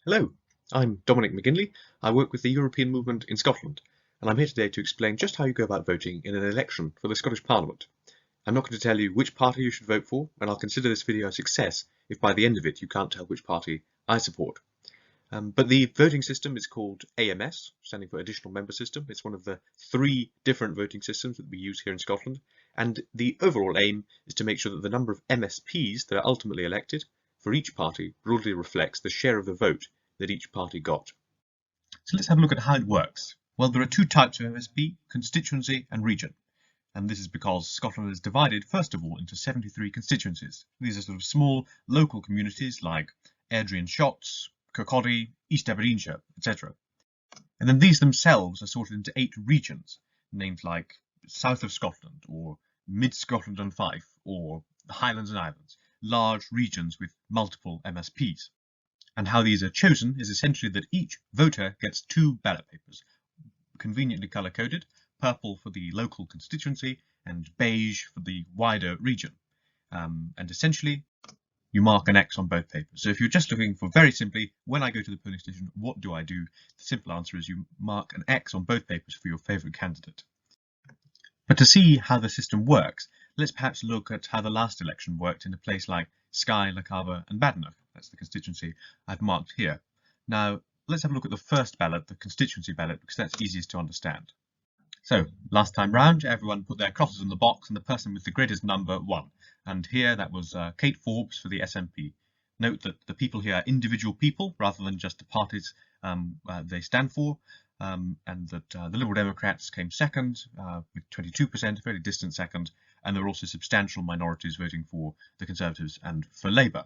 Hello, I'm Dominic McGinley. I work with the European Movement in Scotland, and I'm here today to explain just how you go about voting in an election for the Scottish Parliament. I'm not going to tell you which party you should vote for, and I'll consider this video a success if by the end of it you can't tell which party I support. But the voting system is called AMS, standing for Additional Member System. It's one of the 3 different voting systems that we use here in Scotland, and the overall aim is to make sure that the number of MSPs that are ultimately elected for each party broadly reflects the share of the vote that each party got. So let's have a look at how it works. Well, there are 2 types of MSP, constituency and region. And this is because Scotland is divided, first of all, into 73 constituencies. These are sort of small local communities like Airdrie and Shotts, Kirkcaldy, East Aberdeenshire, etc. And then these themselves are sorted into 8 regions, named like South of Scotland, or Mid Scotland and Fife, or the Highlands and Islands, large regions with multiple MSPs. And how these are chosen is essentially that each voter gets 2 ballot papers, conveniently colour-coded, purple for the local constituency and beige for the wider region. And essentially, you mark an X on both papers. So if you're just looking for, very simply, when I go to the polling station, what do I do? The simple answer is you mark an X on both papers for your favourite candidate. But to see how the system works, let's perhaps look at how the last election worked in a place like Skye, Lochaber and Badenoch. That's the constituency I've marked here. Now, let's have a look at the first ballot, the constituency ballot, because that's easiest to understand. So, last time round, everyone put their crosses in the box and the person with the greatest number won. And here that was Kate Forbes for the SNP. Note that the people here are individual people rather than just the parties they stand for. And that the Liberal Democrats came second with 22%, a fairly distant second, and there were also substantial minorities voting for the Conservatives and for Labour.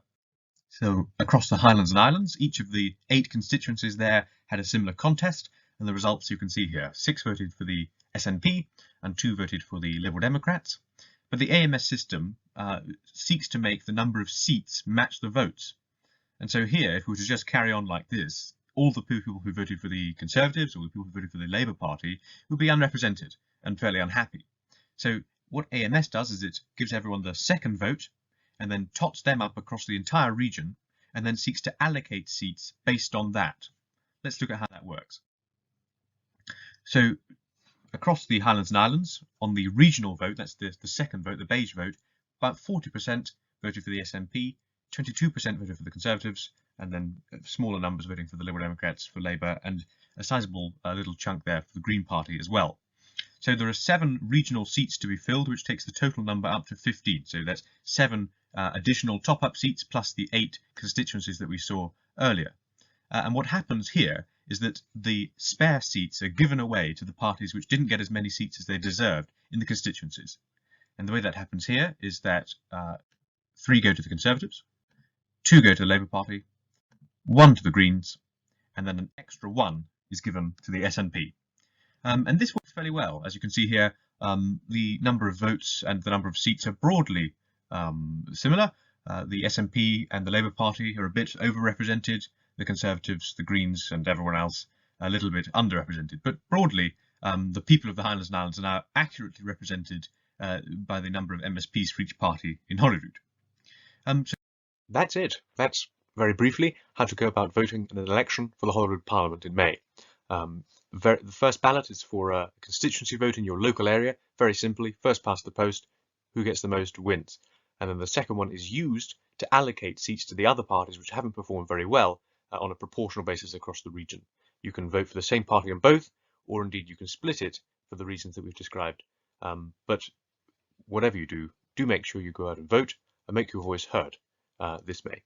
So across the Highlands and Islands, each of the 8 constituencies there had a similar contest, and the results you can see here. 6 voted for the SNP and 2 voted for the Liberal Democrats. But the AMS system seeks to make the number of seats match the votes. And so here, if we were to just carry on like this, all the people who voted for the Conservatives or the people who voted for the Labour Party would be unrepresented and fairly unhappy. So what AMS does is it gives everyone the second vote and then tots them up across the entire region and then seeks to allocate seats based on that. Let's look at how that works. So across the Highlands and Islands, on the regional vote, that's the second vote, the beige vote, about 40% voted for the SNP, 22% voted for the Conservatives, and then smaller numbers voting for the Liberal Democrats, for Labour, and a sizable little chunk there for the Green Party as well. So there are 7 regional seats to be filled, which takes the total number up to 15. So that's 7 additional top-up seats plus the 8 constituencies that we saw earlier. And what happens here is that the spare seats are given away to the parties which didn't get as many seats as they deserved in the constituencies. And the way that happens here is that 3 go to the Conservatives, 2 go to the Labour Party, 1 to the Greens, and then an extra 1 is given to the SNP. And this works fairly well. As you can see here, the number of votes and the number of seats are broadly similar. The SNP and the Labour Party are a bit overrepresented, the Conservatives, the Greens and everyone else a little bit underrepresented. But broadly, the people of the Highlands and Islands are now accurately represented by the number of MSPs for each party in Holyrood. So that's it. That's, very briefly, how to go about voting in an election for the Holyrood Parliament in May. The first ballot is for a constituency vote in your local area. Very simply, first past the post, who gets the most wins. And then the second one is used to allocate seats to the other parties which haven't performed very well on a proportional basis across the region. You can vote for the same party on both, or indeed you can split it for the reasons that we've described. But whatever you do, do make sure you go out and vote and make your voice heard this May.